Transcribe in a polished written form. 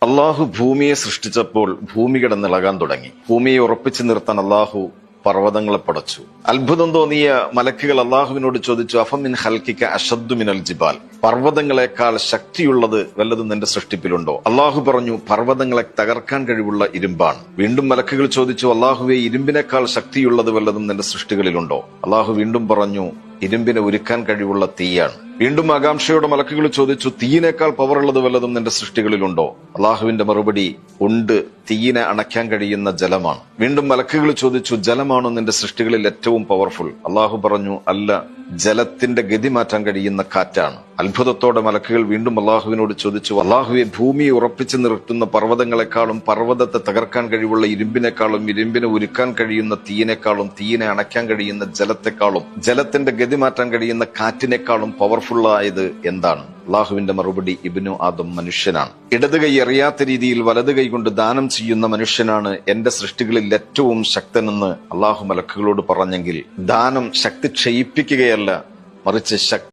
അള്ളാഹു ഭൂമിയെ സൃഷ്ടിച്ചപ്പോൾ ഭൂമി കിടന്നിളകാൻ തുടങ്ങി. ഭൂമിയെ ഉറപ്പിച്ചു നിർത്താൻ അള്ളാഹു പർവ്വതങ്ങളെ പടച്ചു. അത്ഭുതം തോന്നിയ മലക്കുകൾ അള്ളാഹുവിനോട് ചോദിച്ചു, അഫമിൻ ഹൽക്കിക അഷദ്ദു മിനൽ ജിബാൽ, പർവ്വതങ്ങളെക്കാൾ ശക്തിയുള്ളത് വല്ലതും നിന്റെ സൃഷ്ടിപ്പിലുണ്ടോ? അള്ളാഹു പറഞ്ഞു, പർവ്വതങ്ങളെ തകർക്കാൻ കഴിവുള്ള ഇരുമ്പാണ്. വീണ്ടും മലക്കുകൾ ചോദിച്ചു, അള്ളാഹുവെ, ഇരുമ്പിനേക്കാൾ ശക്തിയുള്ളത് വല്ലതും നിന്റെ സൃഷ്ടികളിലുണ്ടോ? അള്ളാഹു വീണ്ടും പറഞ്ഞു, ഇരുമ്പിനെ ഉരുക്കാൻ കഴിവുള്ള തീയാണ്. വീണ്ടും ആകാംക്ഷയോടെ മലക്കുകൾ ചോദിച്ചു, തീയിനേക്കാൾ പവറുള്ളത് വല്ലതും നിന്റെ സൃഷ്ടികളിലുണ്ടോ? അള്ളാഹുവിന്റെ മറുപടി, ഉണ്ട്, തീയിനെ അണയ്ക്കാൻ കഴിയുന്ന ജലമാണ്. വീണ്ടും മലക്കുകൾ ചോദിച്ചു, ജലമാണോ നിന്റെ സൃഷ്ടികളിൽ ഏറ്റവും പവർഫുൾ? അള്ളാഹു പറഞ്ഞു, അല്ല, ജലത്തിന്റെ ഗതി മാറ്റാൻ കഴിയുന്ന കാറ്റാണ്. അത്ഭുതത്തോടെ മലക്കുകൾ വീണ്ടും അള്ളാഹുവിനോട് ചോദിച്ചു, അള്ളാഹുവെ, ഭൂമിയെ ഉറപ്പിച്ചു നിർത്തുന്ന പർവ്വതങ്ങളെക്കാളും പർവ്വതത്തെ തകർക്കാൻ കഴിവുള്ള ഇരുമ്പിനേക്കാളും ഇരുമ്പിനെ ഉരുക്കാൻ കഴിയുന്ന തീയിനേക്കാളും തീയിനെ അണയ്ക്കാൻ കഴിയുന്ന ജലത്തെക്കാളും ജലത്തിന്റെ ഗതി മാറ്റാൻ കഴിയുന്ന കാറ്റിനേക്കാളും പവർഫുള്ളായത് എന്താണ്? അള്ളാഹുവിന്റെ മറുപടി, ഇബ്നു ആദം, മനുഷ്യനാണ്. ഇടത് കൈ അറിയാത്ത രീതിയിൽ വലത് കൈ കൊണ്ട് ദാനം ചെയ്യുന്ന മനുഷ്യനാണ് എന്റെ സൃഷ്ടികളിൽ ഏറ്റവും ശക്തനെന്ന് അള്ളാഹു മലക്കുകളോട് പറഞ്ഞെങ്കിൽ, ദാനം ശക്തി ക്ഷയിപ്പിക്കുകയല്ല, മറിച്ച്